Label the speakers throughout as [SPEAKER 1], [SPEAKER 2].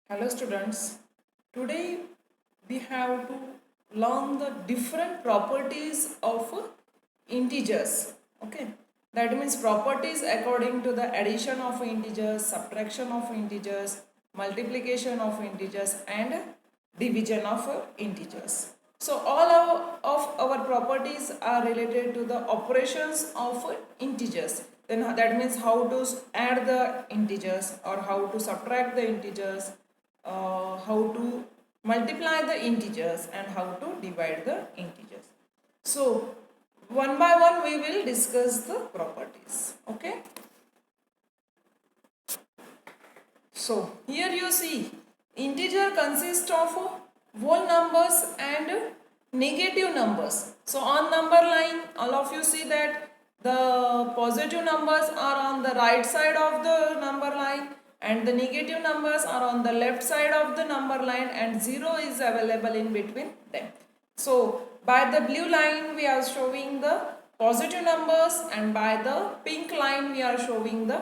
[SPEAKER 1] Hello students, today we have to learn the different properties of integers. Okay, that means properties according to the addition of integers, subtraction of integers, multiplication of integers and division of integers. So all of our properties are related to the operations of integers. Then that means how to add the integers or how to subtract the integers, how to multiply the integers and how to divide the integers. So one by one we will discuss the properties. Okay. So here you see integer consists of whole numbers and negative numbers. So on number line all of you see that the positive numbers are on the right side of the number line and the negative numbers are on the left side of the number line and 0 is available in between them. So by the blue line we are showing the positive numbers and by the pink line we are showing the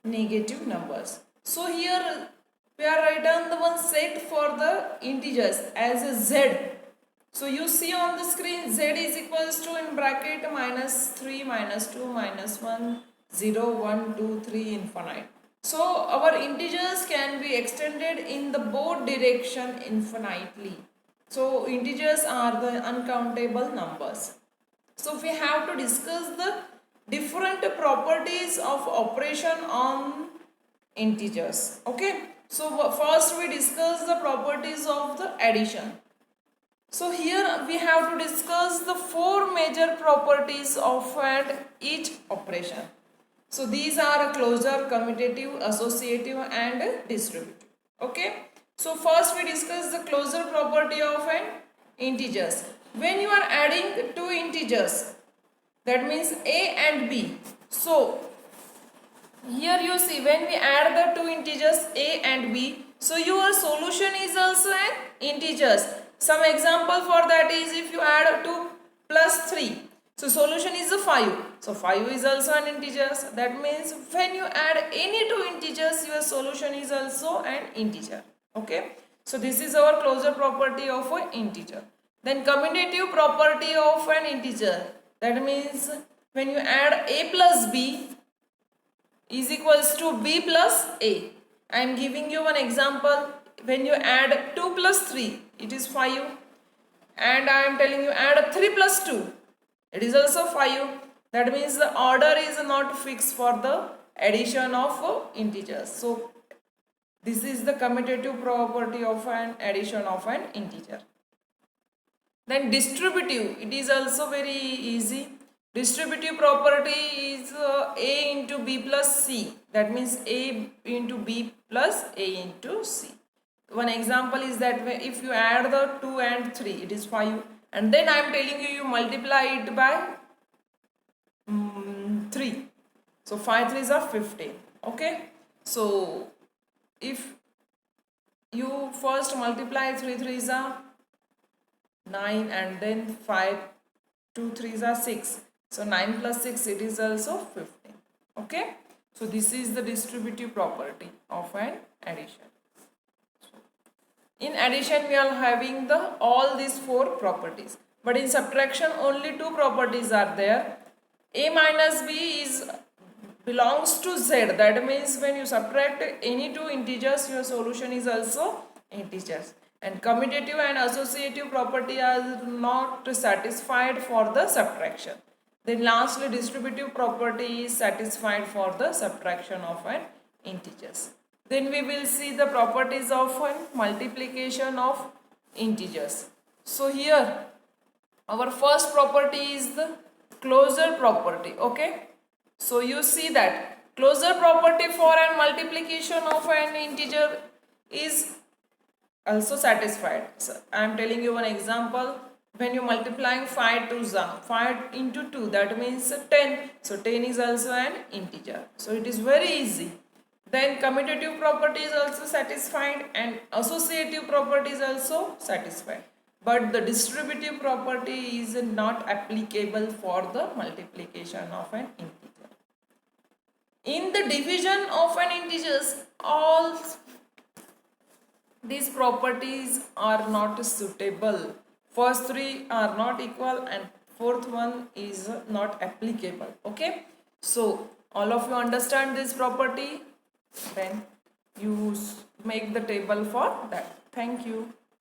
[SPEAKER 1] negative numbers. So here we are written the one set for the integers as a z. So you see on the screen z is equals to in bracket -3, -2, -1, 0, 1, 2, 3 infinite. So our integers can be extended in the both direction infinitely. So integers are the uncountable numbers. So we have to discuss the different properties of operation on integers. Okay. So first we discuss the properties of the addition. So here we have to discuss the four major properties of each operation. So these are closure, commutative, associative and distributive. Okay. So first we discuss the closure property of an integers. When you are adding two integers, that means a and b. So here you see when we add the two integers a and b, so your solution is also an integers. Some example for that is if you add 2 plus 3, so solution is a 5. So 5 is also an integers. That means when you add any two integers, your solution is also an integer. Okay. So this is our closure property of an integer. Then commutative property of an integer. That means when you add a plus b is equals to b plus a. I am giving you one example. When you add 2 plus 3, it is 5. And I am telling you add 3 plus 2, it is also 5. That means the order is not fixed for the addition of integers. So this is the commutative property of an addition of an integer. Then distributive, it is also very easy. Distributive property is a into b plus c. That means a into b plus a into c. One example is that if you add the 2 and 3, it is 5. And then I am telling you multiply it by 3. So 5 3s are 15. Okay. So if you first multiply 3 3s are 9 and then 5 2 3s are 6. So 9 plus 6 it is also 15. Okay. So this is the distributive property of an addition. In addition we are having the all these four properties. But in subtraction only two properties are there. A minus b is belongs to z. That means when you subtract any two integers, your solution is also integers. And commutative and associative property are not satisfied for the subtraction. Then lastly distributive property is satisfied for the subtraction of an integers. Then we will see the properties of an multiplication of integers. So here our first property is the closure property. Okay. So you see that closure property for an multiplication of an integer is also satisfied. So I am telling you one example. When you multiplying 5 to 5 into 2, that means 10. So 10 is also an integer. So it is very easy. Then commutative property is also satisfied and associative property is also satisfied. But the distributive property is not applicable for the multiplication of an integer. In the division of an integers, all these properties are not suitable. First three are not equal and fourth one is not applicable. Okay, so all of you understand this property, then you make the table for that. Thank you.